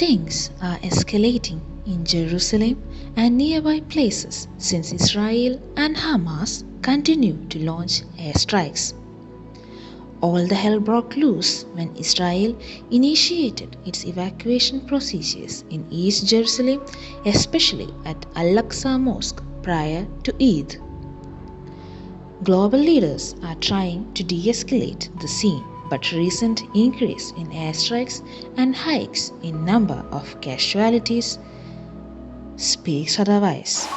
Things are escalating in Jerusalem and nearby places since Israel and Hamas continue to launch airstrikes. All the hell broke loose when Israel initiated its evacuation procedures in East Jerusalem, especially at Al-Aqsa Mosque prior to Eid. Global leaders are trying to de-escalate the scene, but recent increase in airstrikes and hikes in number of casualties speaks otherwise.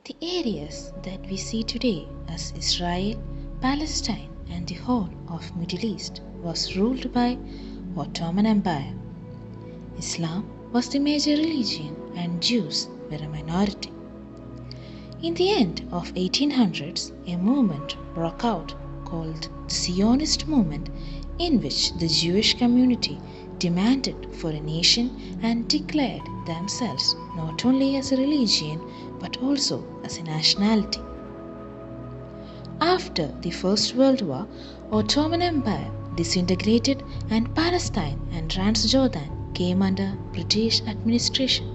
The areas that we see today as Israel, Palestine, and the whole of Middle East was ruled by Ottoman Empire. Islam was the major religion and Jews were a minority. In the end of 1800s, a movement broke out called the Zionist movement, in which the Jewish community demanded for a nation and declared themselves not only as a religion but also as a nationality. After the First World War, Ottoman Empire disintegrated and Palestine and Transjordan came under British administration.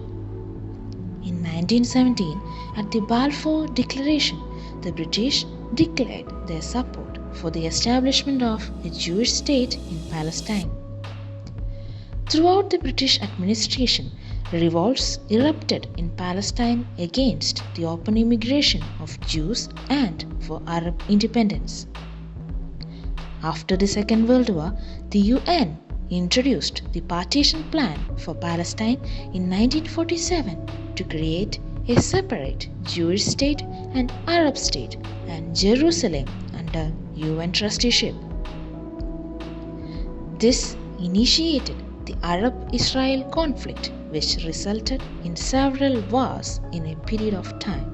In 1917, at the Balfour Declaration, the British declared their support for the establishment of a Jewish state in Palestine. Throughout the British administration, revolts erupted in Palestine against the open immigration of Jews and for Arab independence. After the Second World War, the UN introduced the partition plan for Palestine in 1947 to create a separate Jewish state and Arab state and Jerusalem under UN trusteeship. This initiated the Arab-Israel conflict, which resulted in several wars in a period of time.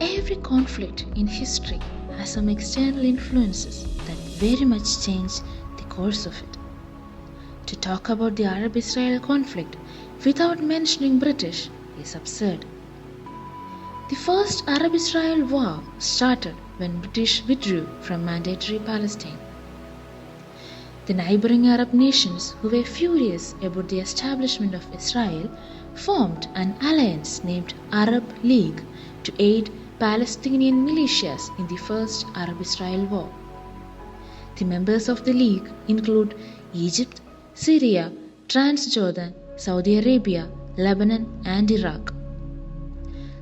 Every conflict in history has some external influences that very much change the course of it. To talk about the Arab-Israel conflict without mentioning British is absurd. The first Arab-Israel war started when British withdrew from mandatory Palestine. The neighboring Arab nations, who were furious about the establishment of Israel, formed an alliance named Arab League to aid Palestinian militias in the First Arab-Israel War. The members of the League include Egypt, Syria, Transjordan, Saudi Arabia, Lebanon, and Iraq.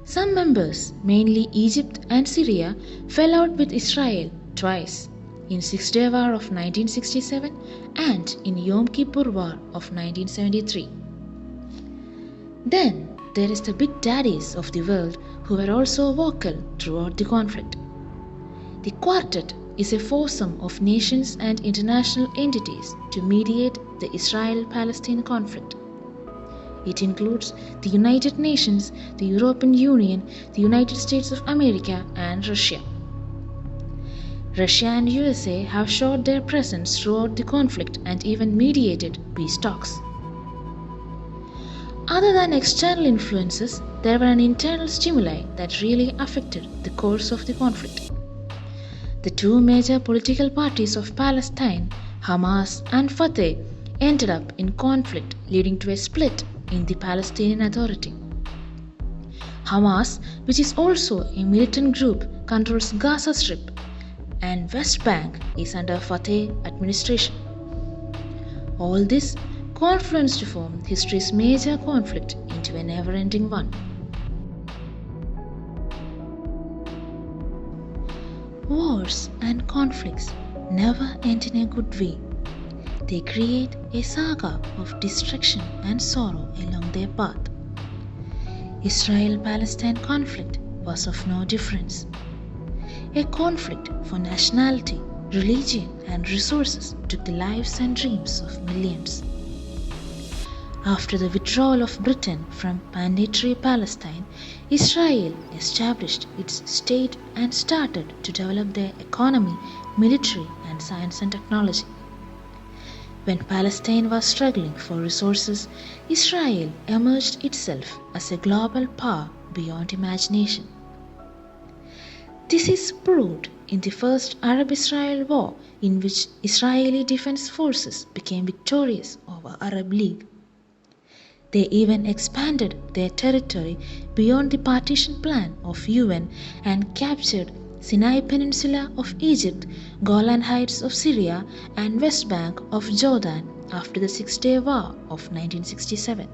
Some members, mainly Egypt and Syria, fell out with Israel twice, in Six-Day War of 1967 and in Yom Kippur War of 1973. Then there is the big daddies of the world who were also vocal throughout the conflict. The Quartet is a foursome of nations and international entities to mediate the Israel-Palestine conflict. It includes the United Nations, the European Union, the United States of America, and Russia. Russia and USA have showed their presence throughout the conflict and even mediated peace talks. Other than external influences, there were internal stimuli that really affected the course of the conflict. The two major political parties of Palestine, Hamas and Fatah, ended up in conflict, leading to a split in the Palestinian Authority. Hamas, which is also a militant group, controls Gaza Strip, and West Bank is under Fatah administration. All this confluenced to form history's major conflict into a never-ending one. Wars and conflicts never end in a good way. They create a saga of destruction and sorrow along their path. Israel-Palestine conflict was of no difference. A conflict for nationality, religion, and resources took the lives and dreams of millions. After the withdrawal of Britain from mandatory Palestine, Israel established its state and started to develop their economy, military, and science and technology. When Palestine was struggling for resources, Israel emerged itself as a global power beyond imagination. This is proved in the First Arab-Israel War, in which Israeli defense forces became victorious over Arab League. They even expanded their territory beyond the partition plan of UN and captured Sinai Peninsula of Egypt, Golan Heights of Syria, and West Bank of Jordan after the Six-Day War of 1967.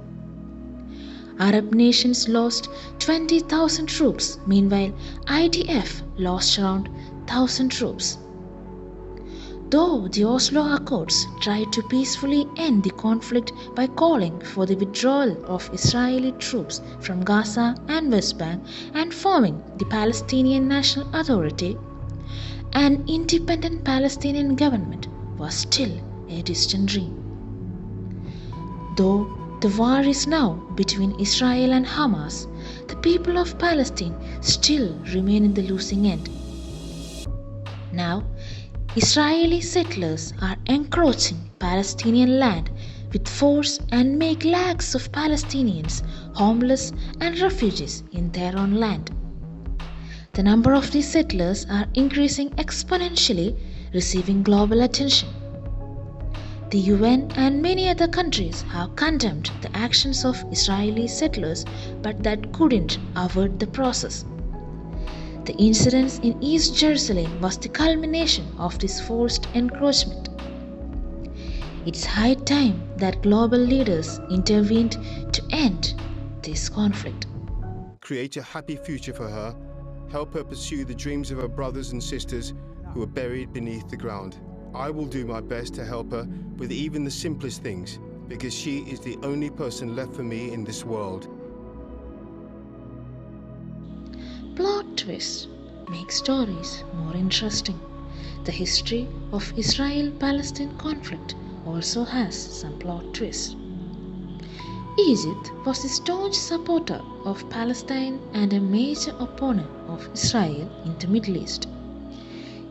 Arab nations lost 20,000 troops, meanwhile IDF lost around 1,000 troops. Though the Oslo Accords tried to peacefully end the conflict by calling for the withdrawal of Israeli troops from Gaza and West Bank and forming the Palestinian National Authority, an independent Palestinian government was still a distant dream. Though the war is now between Israel and Hamas, the people of Palestine still remain in the losing end. Now, Israeli settlers are encroaching Palestinian land with force and make lakhs of Palestinians homeless and refugees in their own land. The number of these settlers are increasing exponentially, receiving global attention. The UN and many other countries have condemned the actions of Israeli settlers, but that couldn't avert the process. The incidents in East Jerusalem was the culmination of this forced encroachment. It's high time that global leaders intervened to end this conflict. Create a happy future for her, help her pursue the dreams of her brothers and sisters who are buried beneath the ground. I will do my best to help her with even the simplest things, because she is the only person left for me in this world. Plot twist make stories more interesting. The history of Israel-Palestine conflict also has some plot twists. Egypt was a staunch supporter of Palestine and a major opponent of Israel in the Middle East.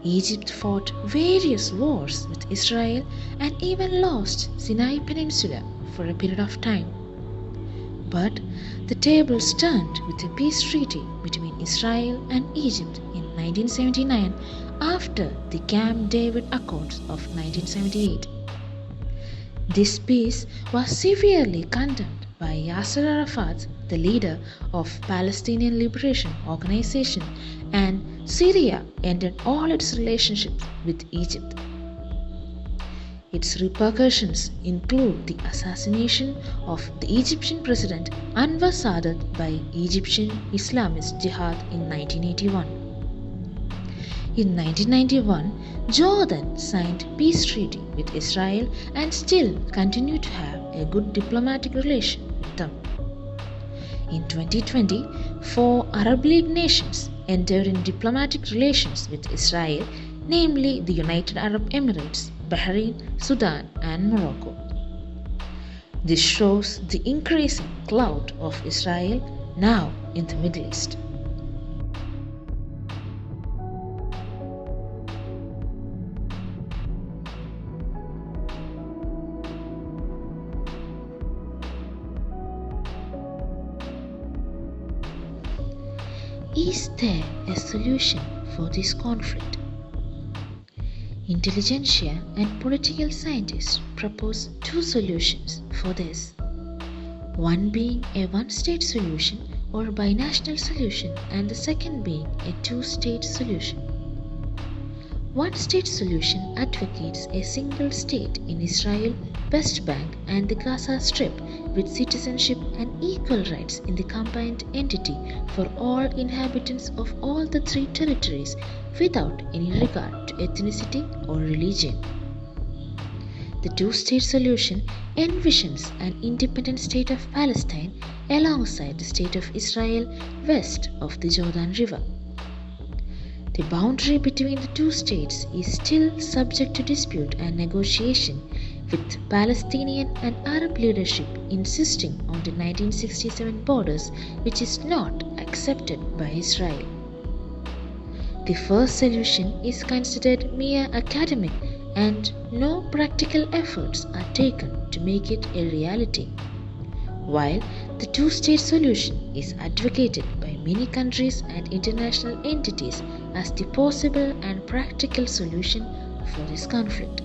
Egypt fought various wars with Israel and even lost Sinai Peninsula for a period of time. But the tables turned with a peace treaty between Israel and Egypt in 1979 after the Camp David Accords of 1978. This peace was severely condemned by Yasser Arafat, the leader of Palestinian Liberation Organization, and Syria ended all its relationships with Egypt. Its repercussions include the assassination of the Egyptian president Anwar Sadat by Egyptian Islamist Jihad in 1981. In 1991, Jordan signed peace treaty with Israel and still continue to have a good diplomatic relation with them. In 2020, 4 Arab League nations entered in diplomatic relations with Israel, namely the United Arab Emirates, Bahrain, Sudan, and Morocco. This shows the increasing clout of Israel now in the Middle East. Is there a solution for this conflict? Intelligentsia and political scientists propose 2 solutions for this. One being a one-state solution or binational solution, and the second being a 2-state solution. One-state solution advocates a single state in Israel, West Bank, and the Gaza Strip with citizenship and equal rights in the combined entity for all inhabitants of all the 3 territories without any regard to ethnicity or religion. The 2-state solution envisions an independent state of Palestine alongside the state of Israel west of the Jordan River. The boundary between the 2 states is still subject to dispute and negotiation, with Palestinian and Arab leadership insisting on the 1967 borders, which is not accepted by Israel. The first solution is considered mere academic and no practical efforts are taken to make it a reality, while the two-state solution is advocated by many countries and international entities as the possible and practical solution for this conflict.